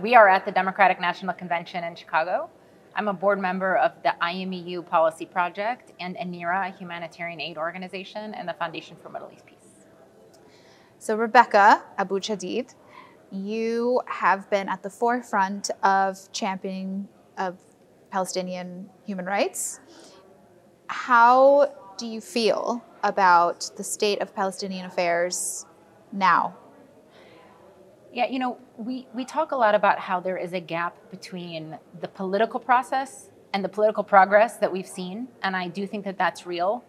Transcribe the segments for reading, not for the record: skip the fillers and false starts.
We are at the Democratic National Convention in Chicago. I'm a board member of the IMEU Policy Project and Anera, a humanitarian aid organization, and the Foundation for Middle East Peace. So Rebecca Abou-Chedid, you have been at the forefront of championing of Palestinian human rights. How do you feel about the state of Palestinian affairs now? Yeah, we talk a lot about how there is a gap between the political process and the political progress that we've seen. And I do think that that's real.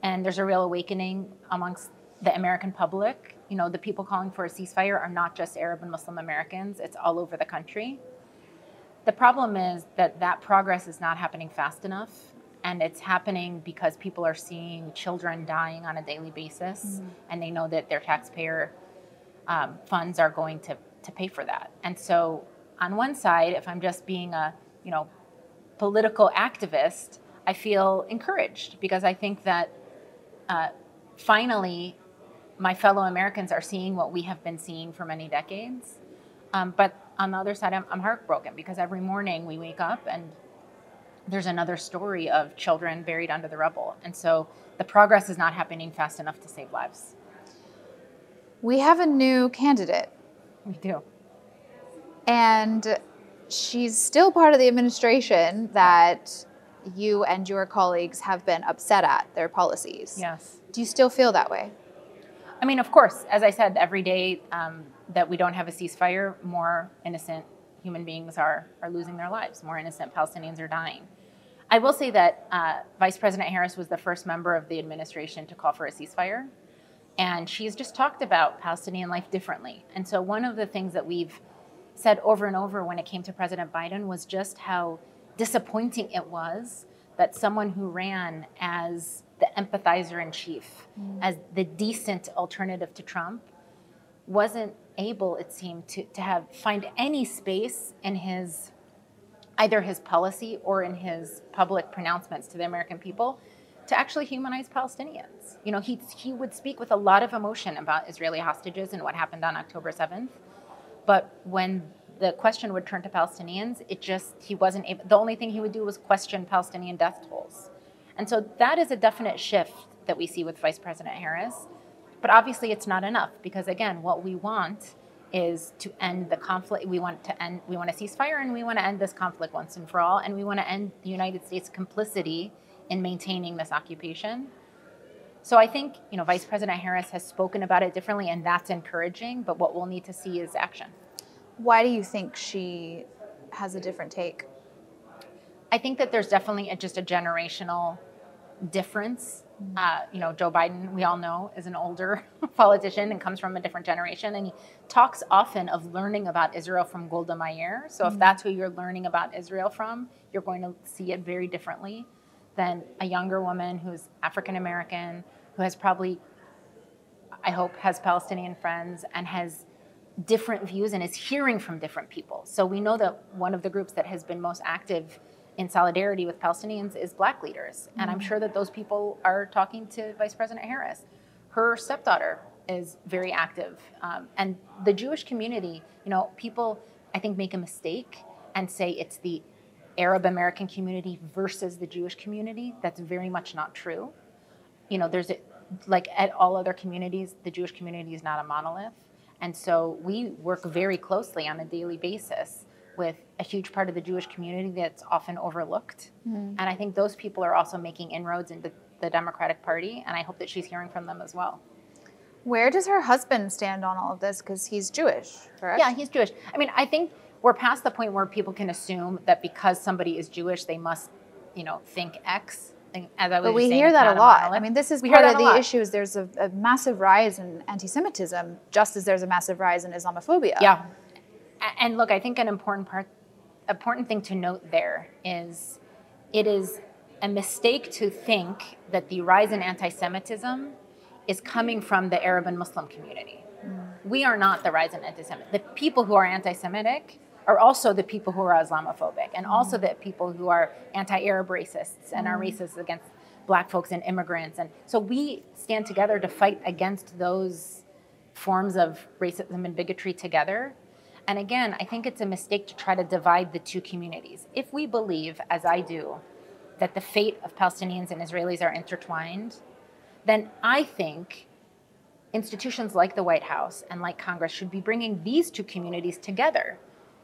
And there's a real awakening amongst the American public. The people calling for a ceasefire are not just Arab and Muslim Americans. It's all over the country. The problem is that progress is not happening fast enough. And it's happening because people are seeing children dying on a daily basis. And they know that their taxpayer funds are going to pay for that. And so on one side, if I'm just being a political activist, I feel encouraged because I think that finally my fellow Americans are seeing what we have been seeing for many decades. But on the other side, I'm heartbroken because every morning we wake up and there's another story of children buried under the rubble. And so the progress is not happening fast enough to save lives. We have a new candidate. We do. And she's still part of the administration that you and your colleagues have been upset at their policies. Yes. Do you still feel that way? I mean, of course, as I said, every day that we don't have a ceasefire, more innocent human beings are losing their lives. More innocent Palestinians are dying. I will say that Vice President Harris was the first member of the administration to call for a ceasefire. And she's just talked about Palestinian life differently. And so one of the things that we've said over and over when it came to President Biden was just how disappointing it was that someone who ran as the empathizer in chief, as the decent alternative to Trump, wasn't able, it seemed, to find any space in either his policy or in his public pronouncements to the American people to actually humanize Palestinians. He would speak with a lot of emotion about Israeli hostages and what happened on October 7th. But when the question would turn to Palestinians, he wasn't able. The only thing he would do was question Palestinian death tolls. And so that is a definite shift that we see with Vice President Harris. But obviously it's not enough because, again, what we want is to end the conflict. We want a ceasefire, and we want to end this conflict once and for all. And we want to end the United States' complicity in maintaining this occupation. So I think, Vice President Harris has spoken about it differently, and that's encouraging. But what we'll need to see is action. Why do you think she has a different take? I think that there's definitely just a generational difference. Joe Biden, we all know, is an older politician and comes from a different generation. And he talks often of learning about Israel from Golda Meir. So if that's who you're learning about Israel from, you're going to see it very differently than a younger woman who's African-American, who has probably, I hope, has Palestinian friends and has different views and is hearing from different people. So we know that one of the groups that has been most active in solidarity with Palestinians is Black leaders. And I'm sure that those people are talking to Vice President Harris. Her stepdaughter is very active. And the Jewish community, people, I think, make a mistake and say it's the Arab American community versus the Jewish community. That's very much not true. Like at all other communities, the Jewish community is not a monolith. And so we work very closely on a daily basis with a huge part of the Jewish community that's often overlooked. And I think those people are also making inroads into the Democratic Party, and I hope that she's hearing from them as well. Where does her husband stand on all of this? Because he's Jewish, correct? Yeah, he's Jewish. I mean, I think we're past the point where people can assume that because somebody is Jewish, they must, think X. But we hear that a lot. I mean, this is part of the issue. Is there's a massive rise in anti-Semitism, just as there's a massive rise in Islamophobia. Yeah. And look, I think an important thing to note there is it is a mistake to think that the rise in anti-Semitism is coming from the Arab and Muslim community. We are not the rise in anti-Semitism. The people who are anti-Semitic are also the people who are Islamophobic and also the people who are anti-Arab racists and are racist against Black folks and immigrants. And so we stand together to fight against those forms of racism and bigotry together. And again, I think it's a mistake to try to divide the two communities. If we believe, as I do, that the fate of Palestinians and Israelis are intertwined, then I think institutions like the White House and like Congress should be bringing these two communities together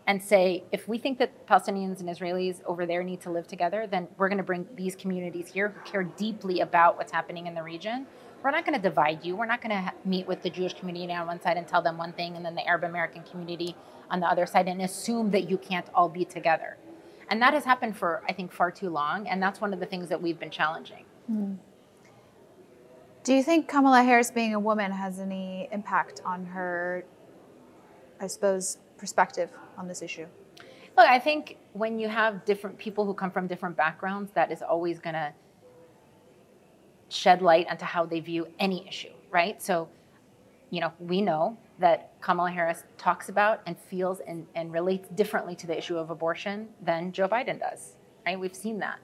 and say, if we think that Palestinians and Israelis over there need to live together, then we're going to bring these communities here who care deeply about what's happening in the region. We're not going to divide you. We're not going to meet with the Jewish community on one side and tell them one thing, and then the Arab American community on the other side, and assume that you can't all be together. And that has happened for, I think, far too long, and that's one of the things that we've been challenging. Do you think Kamala Harris being a woman has any impact on her, I suppose, perspective on this issue? Look, I think when you have different people who come from different backgrounds, that is always going to shed light onto how they view any issue, right? So, we know that Kamala Harris talks about and feels and relates differently to the issue of abortion than Joe Biden does, right? We've seen that.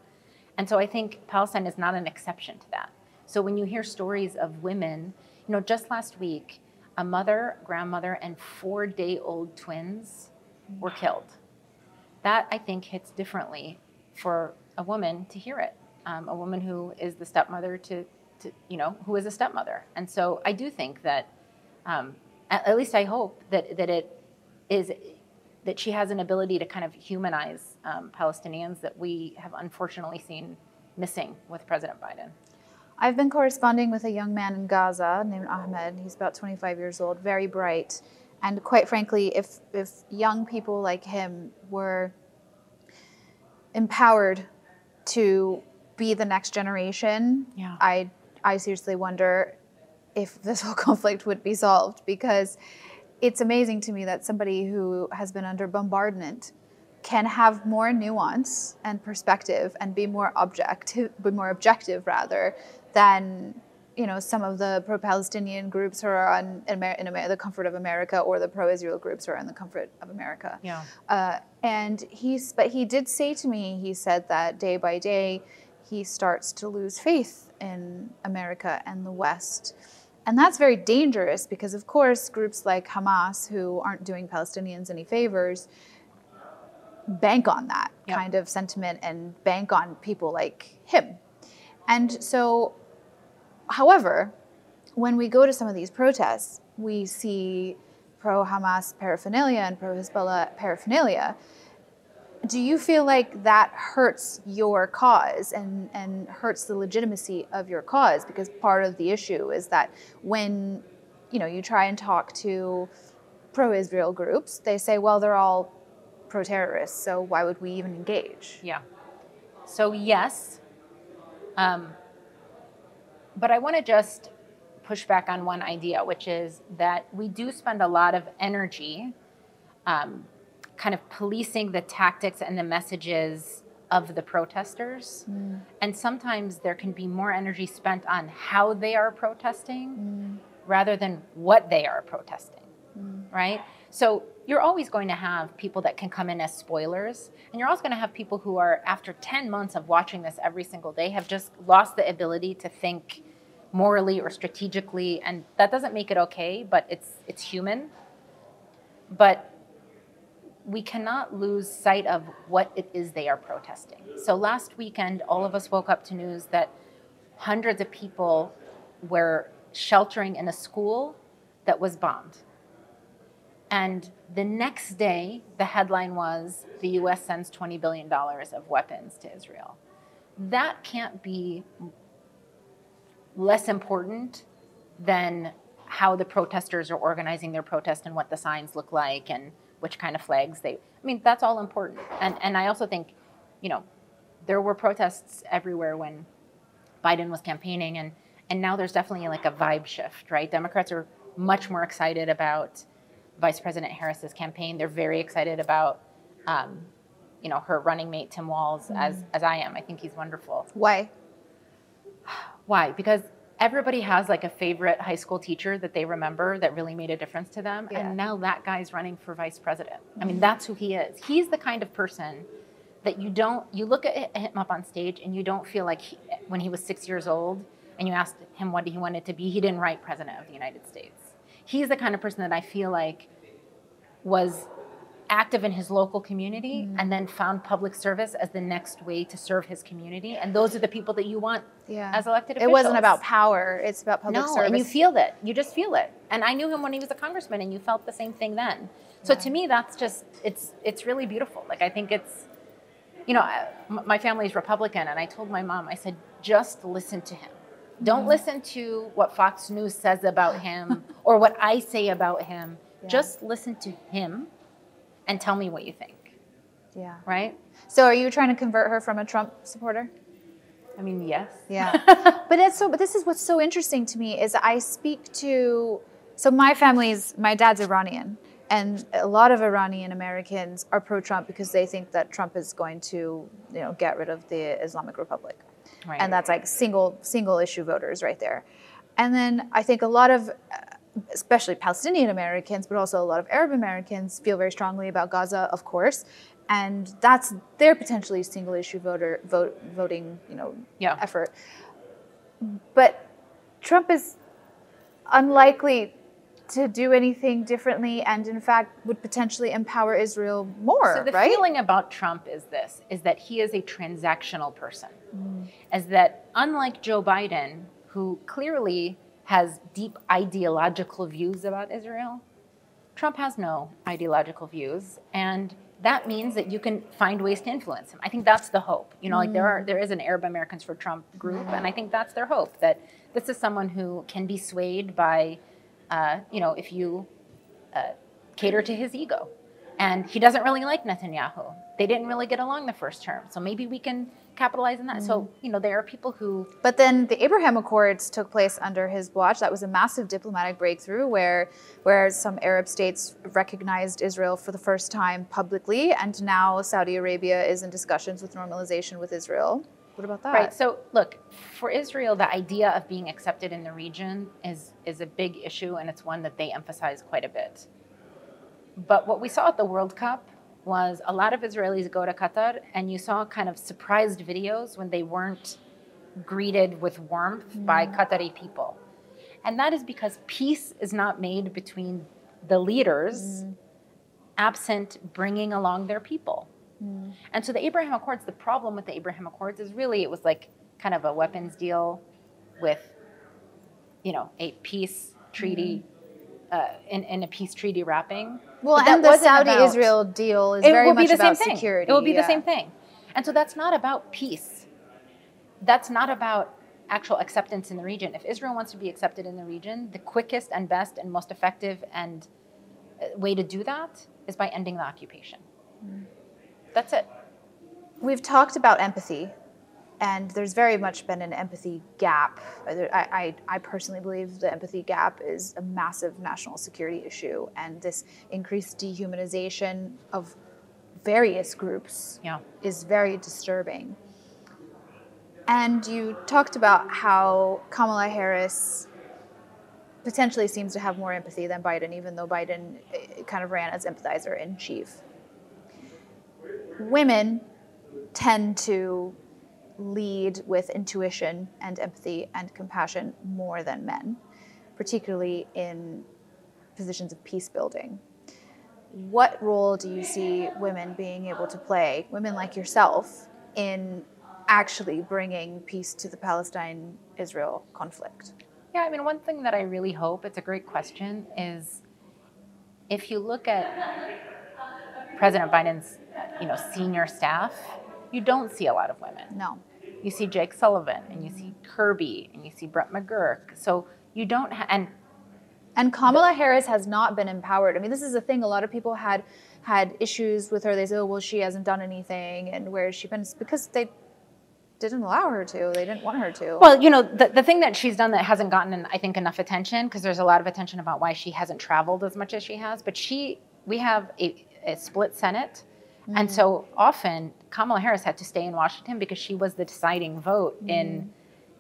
And so I think Palestine is not an exception to that. So when you hear stories of women, just last week, a mother, grandmother, and 4-day-old twins were killed. That, I think, hits differently for a woman to hear it. A woman who is the stepmother who is a stepmother. And so I do think that, at least I hope that it is, that she has an ability to kind of humanize Palestinians that we have unfortunately seen missing with President Biden. I've been corresponding with a young man in Gaza named Ahmed. He's about 25 years old, very bright. And quite frankly, if young people like him were empowered to be the next generation, I seriously wonder if this whole conflict would be solved, because it's amazing to me that somebody who has been under bombardment can have more nuance and perspective and be more objective rather than some of the pro-Palestinian groups who are in the comfort of America, or the pro-Israel groups who are in the comfort of America. But he did say to me, he said that day by day he starts to lose faith in America and the West. And that's very dangerous because, of course, groups like Hamas, who aren't doing Palestinians any favors, bank on that kind of sentiment and bank on people like him. And so, however, when we go to some of these protests, we see pro-Hamas paraphernalia and pro-Hezbollah paraphernalia. Do you feel like that hurts your cause and hurts the legitimacy of your cause? Because part of the issue is that when you try and talk to pro-Israel groups, they say, well, they're all pro-terrorists, so why would we even engage? Yeah. So yes, but I want to just push back on one idea, which is that we do spend a lot of energy kind of policing the tactics and the messages of the protesters. And sometimes there can be more energy spent on how they are protesting rather than what they are protesting, right? So you're always going to have people that can come in as spoilers, and you're also going to have people who are, after 10 months of watching this every single day, have just lost the ability to think morally or strategically, and that doesn't make it okay, but it's human. But we cannot lose sight of what it is they are protesting. So last weekend, all of us woke up to news that hundreds of people were sheltering in a school that was bombed. And the next day, the headline was, the U.S. sends $20 billion of weapons to Israel. That can't be less important than how the protesters are organizing their protest and what the signs look like and which kind of flags that's all important. And I also think, there were protests everywhere when Biden was campaigning, and now there's definitely like a vibe shift, right? Democrats are much more excited about Vice President Harris's campaign. They're very excited about, her running mate, Tim Walz, as I am. I think he's wonderful. Why? Why? Because everybody has like a favorite high school teacher that they remember that really made a difference to them. Yeah. And now that guy's running for vice president. That's who he is. He's the kind of person that you look at him up on stage and you don't feel like when he was 6 years old and you asked him what he wanted to be, he didn't write president of the United States. He's the kind of person that I feel like was active in his local community and then found public service as the next way to serve his community. And those are the people that you want as elected officials. It wasn't about power. It's about public service. No, and you feel it. You just feel it. And I knew him when he was a congressman, and you felt the same thing then. So to me, that's just, it's really beautiful. Like, I think it's, you know, my family is Republican, and I told my mom, I said, just listen to him. Don't listen to what Fox News says about him or what I say about him. Just listen to him and tell me what you think. Yeah. Right? So are you trying to convert her from a Trump supporter? I mean, yes. Yeah. But this is what's so interesting to me is I speak to, so my dad's Iranian, and a lot of Iranian Americans are pro-Trump because they think that Trump is going to, you know, get rid of the Islamic Republic. Right. And that's like single issue voters right there. And then I think a lot of, especially Palestinian Americans, but also a lot of Arab Americans feel very strongly about Gaza, of course. And that's their potentially single issue voting, you know, effort. But Trump is unlikely to do anything differently, and in fact would potentially empower Israel more. So the right? feeling about Trump is that he is a transactional person. As that, unlike Joe Biden, who clearly has deep ideological views about Israel, Trump has no ideological views, and that means that you can find ways to influence him. I think that's the hope. You know, like there is an Arab Americans for Trump group, and I think that's their hope, that this is someone who can be swayed by, you know, if you cater to his ego. And he doesn't really like Netanyahu. They didn't really get along the first term. So maybe we can capitalize on that. So, you know, there are people who... But then the Abraham Accords took place under his watch. That was a massive diplomatic breakthrough where some Arab states recognized Israel for the first time publicly. And now Saudi Arabia is in discussions with normalization with Israel. What about that? Right. So, look, for Israel, the idea of being accepted in the region is a big issue, and it's one that they emphasize quite a bit. But what we saw at the World Cup was a lot of Israelis go to Qatar, and you saw kind of surprised videos when they weren't greeted with warmth by Qatari people. And that is because peace is not made between the leaders absent bringing along their people. And so the Abraham Accords, the problem with the Abraham Accords is really it was like kind of a weapons deal with, you know, a peace treaty in a peace treaty wrapping. Well, and the Saudi-Israel deal is very much about security. It will be the same thing. And so that's not about peace. That's not about actual acceptance in the region. If Israel wants to be accepted in the region, the quickest and best and most effective and way to do that is by ending the occupation. That's it. We've talked about empathy, and there's very much been an empathy gap. I personally believe the empathy gap is a massive national security issue, and this increased dehumanization of various groups is very disturbing. And you talked about how Kamala Harris potentially seems to have more empathy than Biden, even though Biden kind of ran as empathizer in chief. Women tend to lead with intuition and empathy and compassion more than men, particularly in positions of peace building. What role do you see women being able to play, women like yourself, in actually bringing peace to the Palestine-Israel conflict? Yeah, I mean, one thing that I really hope, it's a great question, is if you look at President Biden's, you know, senior staff, you don't see a lot of women. No. You see Jake Sullivan, and you see Kirby, and you see Brett McGurk. So you don't and Kamala Harris has not been empowered. I mean, this is the thing. A lot of people had issues with her. They say, oh, well, she hasn't done anything, and where has she been? It's because they didn't allow her to. They didn't want her to. Well, you know, the thing that she's done that hasn't gotten, I think, enough attention, because there's a lot of attention about why she hasn't traveled as much as she has, but we have a split Senate. And so often Kamala Harris had to stay in Washington because she was the deciding vote in,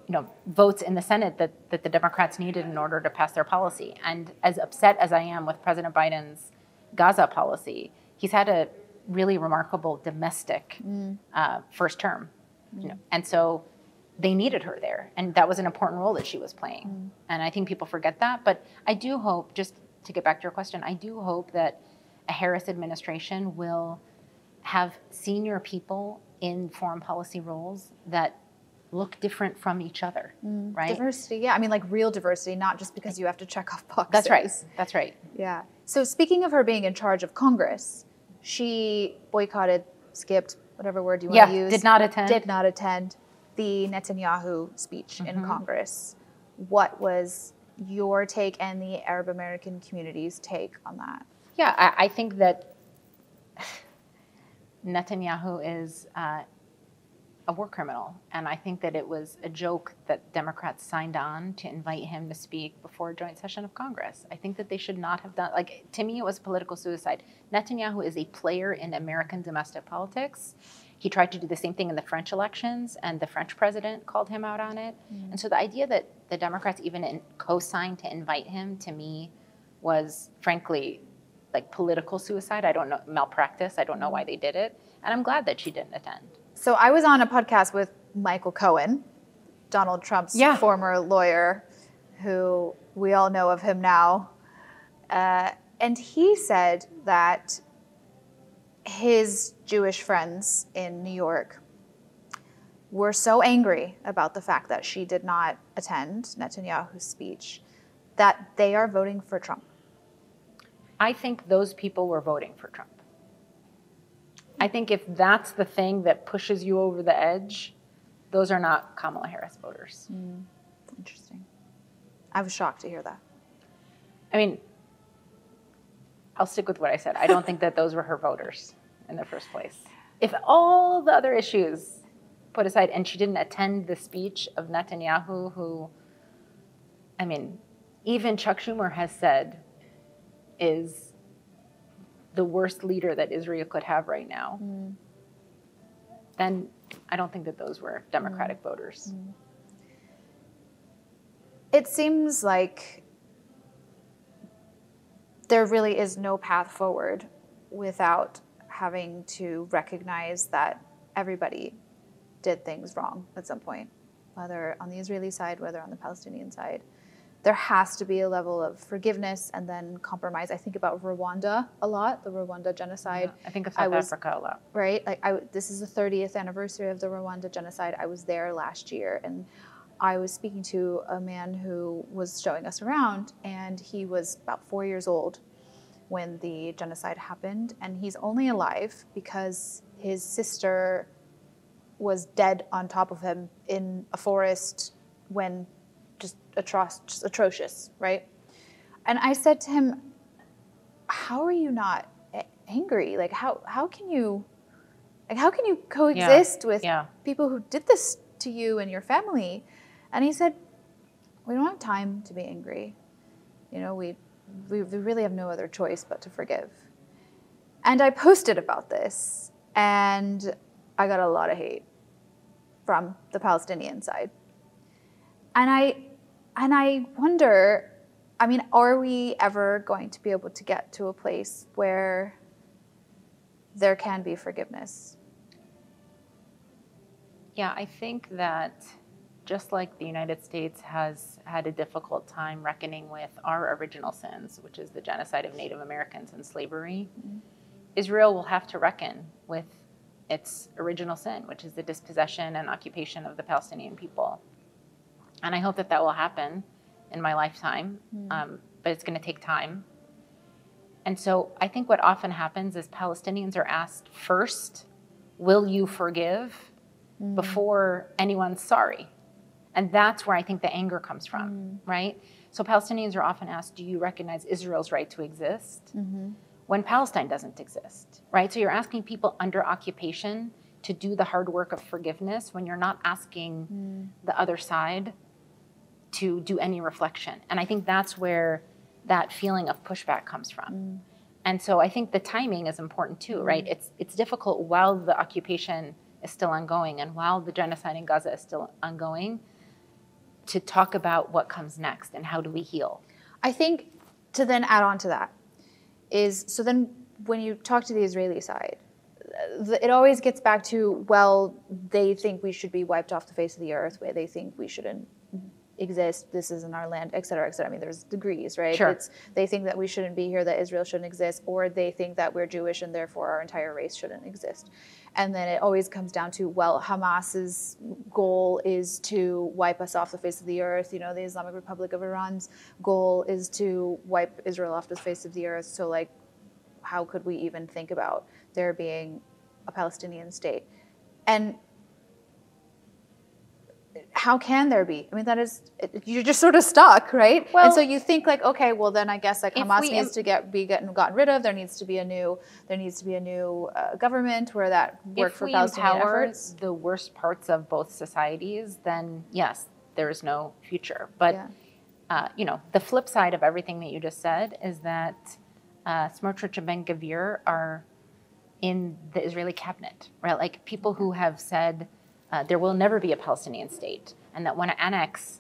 you know, votes in the Senate that the Democrats needed in order to pass their policy. And as upset as I am with President Biden's Gaza policy, he's had a really remarkable domestic first term. You know, and so they needed her there. And that was an important role that she was playing. And I think people forget that. But I do hope, just to get back to your question, I do hope that a Harris administration will have senior people in foreign policy roles that look different from each other, right? Diversity, yeah. I mean, like real diversity, not just because you have to check off boxes. That's right. That's right. Yeah. So speaking of her being in charge of Congress, she boycotted, skipped, whatever word you want to use. Did not attend. Did not attend the Netanyahu speech in Congress. What was your take and the Arab American community's take on that? Yeah, I think that Netanyahu is a war criminal. And I think that it was a joke that Democrats signed on to invite him to speak before a joint session of Congress. I think that they should not have done, like, to me, it was political suicide. Netanyahu is a player in American domestic politics. He tried to do the same thing in the French elections, and the French president called him out on it. And so the idea that the Democrats even co-signed to invite him, to me, was, frankly, like political suicide. I don't know, malpractice. I don't know why they did it. And I'm glad that she didn't attend. So I was on a podcast with Michael Cohen, Donald Trump's former lawyer, who we all know of him now. And he said that his Jewish friends in New York were so angry about the fact that she did not attend Netanyahu's speech that they are voting for Trump. I think those people were voting for Trump. I think if that's the thing that pushes you over the edge, those are not Kamala Harris voters. Interesting. I was shocked to hear that. I mean, I'll stick with what I said. I don't think that those were her voters in the first place. If all the other issues put aside, and she didn't attend the speech of Netanyahu, who, I mean, even Chuck Schumer has said is the worst leader that Israel could have right now, then I don't think that those were Democratic voters. It seems like there really is no path forward without having to recognize that everybody did things wrong at some point, whether on the Israeli side, whether on the Palestinian side. There has to be a level of forgiveness and then compromise. I think about Rwanda a lot, the Rwanda genocide. I think of South Africa a lot. Right? Like this is the 30th anniversary of the Rwanda genocide. I was there last year, and I was speaking to a man who was showing us around, and he was about 4 years old when the genocide happened, and he's only alive because his sister was dead on top of him in a forest when just atrocious, right? And I said to him, how are you not angry? Like, how can you coexist with people who did this to you and your family? And he said, we don't have time to be angry. You know, we really have no other choice but to forgive. And I posted about this, and I got a lot of hate from the Palestinian side. And I wonder, I mean, are we ever going to be able to get to a place where there can be forgiveness? Yeah, I think that just like the United States has had a difficult time reckoning with our original sins, which is the genocide of Native Americans and slavery, Israel will have to reckon with its original sin, which is the dispossession and occupation of the Palestinian people. And I hope that that will happen in my lifetime, but it's going to take time. And so I think what often happens is Palestinians are asked first, will you forgive, before anyone's sorry? And that's where I think the anger comes from, right? So Palestinians are often asked, do you recognize Israel's right to exist? When Palestine doesn't exist, right? So you're asking people under occupation to do the hard work of forgiveness when you're not asking the other side to do any reflection. And I think that's where that feeling of pushback comes from. And so I think the timing is important too, right? It's difficult while the occupation is still ongoing and while the genocide in Gaza is still ongoing to talk about what comes next and how do we heal. I think to then add on to that is, so then when you talk to the Israeli side, it always gets back to, well, they think we should be wiped off the face of the earth, where they think we shouldn't exist, this isn't our land, et cetera, et cetera. I mean, there's degrees, right? Sure. They think that we shouldn't be here, that Israel shouldn't exist, or they think that we're Jewish and therefore our entire race shouldn't exist. And then it always comes down to, well, Hamas's goal is to wipe us off the face of the earth. You know, the Islamic Republic of Iran's goal is to wipe Israel off the face of the earth. So, like, how could we even think about there being a Palestinian state? And how can there be? I mean, that is, you're just sort of stuck, right? Well, and so you think like, okay, well then I guess like Hamas needs to be gotten rid of. There needs to be a new government where that work for Palestinian efforts. The worst parts of both societies, then yes, there is no future. But you know, the flip side of everything that you just said is that Smotrich and Ben-Gvir are in the Israeli cabinet, right? Like people who have said there will never be a Palestinian state and that want to annex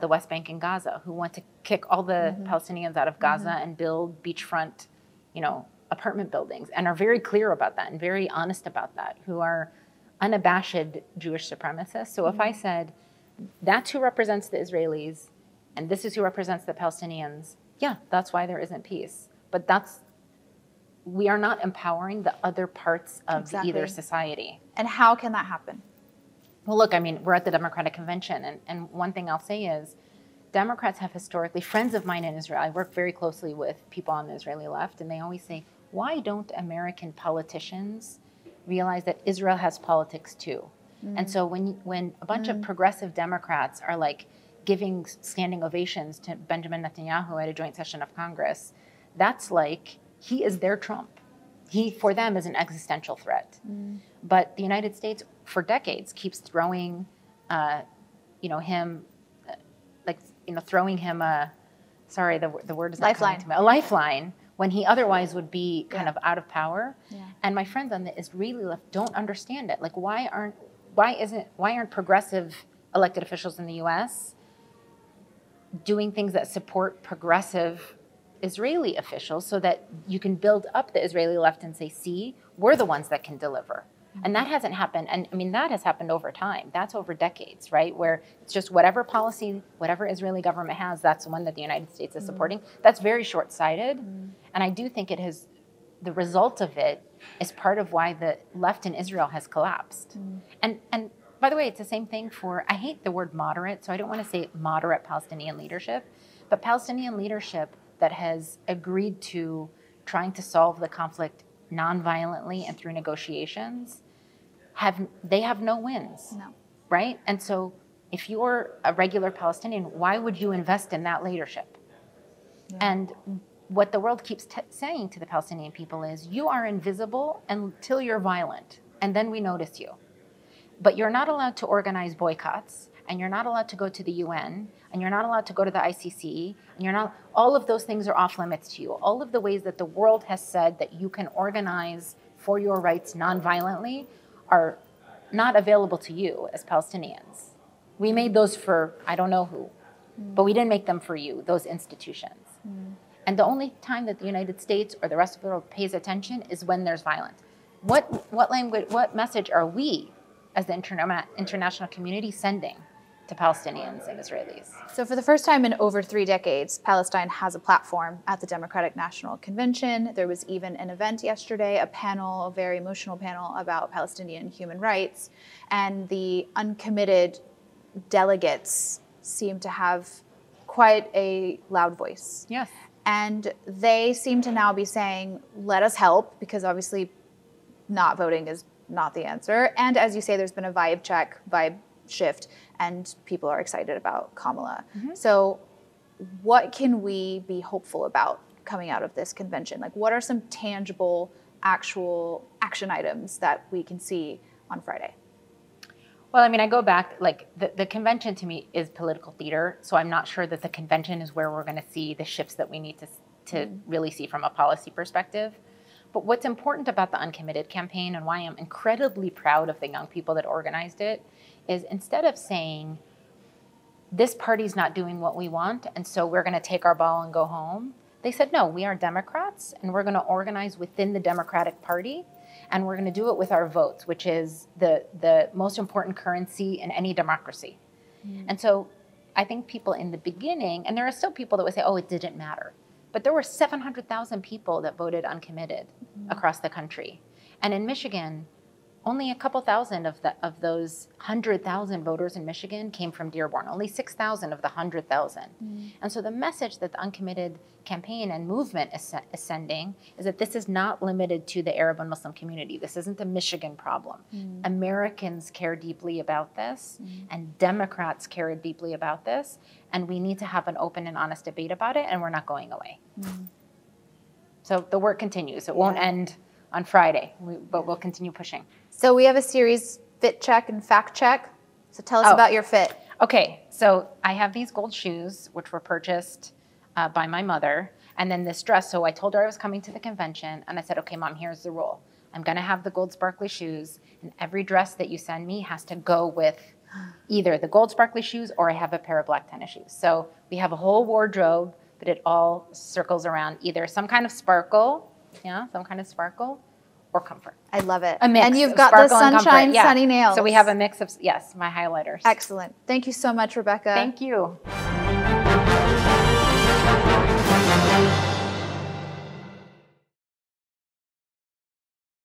the West Bank and Gaza, who want to kick all the Palestinians out of Gaza and build beachfront, you know, apartment buildings, and are very clear about that and very honest about that, who are unabashed Jewish supremacists. So if I said, that's who represents the Israelis and this is who represents the Palestinians, yeah, that's why there isn't peace. But we are not empowering the other parts of either society. And how can that happen? Well, look, I mean, we're at the Democratic Convention, and one thing I'll say is Democrats have historically, friends of mine in Israel, I work very closely with people on the Israeli left, and they always say, why don't American politicians realize that Israel has politics too? And so when a bunch of progressive Democrats are like giving standing ovations to Benjamin Netanyahu at a joint session of Congress, that's like, he is their Trump. He, for them, is an existential threat. But the United States, for decades, keeps throwing, you know, him, throwing him sorry, the word is not coming to me, a lifeline, when he otherwise would be kind of out of power. And my friends on the Israeli left don't understand it. Like, why aren't progressive elected officials in the U.S. doing things that support progressive Israeli officials so that you can build up the Israeli left and say, see, we're the ones that can deliver. And that hasn't happened. And I mean, that has happened over time. That's over decades, right? Where it's just whatever policy, whatever Israeli government has, that's the one that the United States is supporting. That's very short-sighted. And I do think the result of it is part of why the left in Israel has collapsed. And by the way, it's the same thing I hate the word moderate, so I don't want to say moderate Palestinian leadership, but Palestinian leadership that has agreed to trying to solve the conflict non-violently and through negotiations, they have no wins, right? And so if you're a regular Palestinian, why would you invest in that leadership? And what the world keeps saying to the Palestinian people is, you are invisible until you're violent, and then we notice you. But you're not allowed to organize boycotts, and you're not allowed to go to the UN, and you're not allowed to go to the ICC, and all of those things are off limits to you. All of the ways that the world has said that you can organize for your rights non-violently are not available to you as Palestinians. We made those for I don't know who, but we didn't make them for you, those institutions. And the only time that the United States or the rest of the world pays attention is when there's violence. What message are we as the international community sending to Palestinians and Israelis? So for the first time in over 3 decades, Palestine has a platform at the Democratic National Convention. There was even an event yesterday, a very emotional panel about Palestinian human rights. And the uncommitted delegates seem to have quite a loud voice. Yes. And they seem to now be saying, let us help, because obviously not voting is not the answer. And as you say, there's been a vibe shift, and people are excited about Kamala. So what can we be hopeful about coming out of this convention? Like, what are some tangible, actual action items that we can see on Friday? Well, I mean, I go back, like, the convention to me is political theater, so I'm not sure that the convention is where we're going to see the shifts that we need to really see from a policy perspective. But what's important about the Uncommitted campaign, and why I'm incredibly proud of the young people that organized it, is instead of saying, this party's not doing what we want, and so we're going to take our ball and go home, they said, no, we are Democrats, and we're going to organize within the Democratic Party, and we're going to do it with our votes, which is the most important currency in any democracy. And so I think people in the beginning, and there are still people that would say, oh, it didn't matter. But there were 700,000 people that voted uncommitted across the country. And in Michigan, only a couple thousand of those 100,000 voters in Michigan came from Dearborn. Only 6,000 of the 100,000. And so the message that the uncommitted campaign and movement is sending is that this is not limited to the Arab and Muslim community. This isn't a Michigan problem. Americans care deeply about this, and Democrats care deeply about this, and we need to have an open and honest debate about it, and we're not going away. So the work continues. It won't end on Friday, but we'll continue pushing. So we have a series, Fit Check and Fact Check. So tell us about your fit. Okay, so I have these gold shoes, which were purchased by my mother, and then this dress. So I told her I was coming to the convention, and I said, okay, Mom, here's the rule. I'm gonna have the gold sparkly shoes, and every dress that you send me has to go with either the gold sparkly shoes or I have a pair of black tennis shoes. So we have a whole wardrobe, but it all circles around either some kind of sparkle, or comfort. I love it. A mix. And you've got the sunshine, sunny nails. So we have a mix of, yes, my highlighters. Excellent. Thank you so much, Rebecca. Thank you.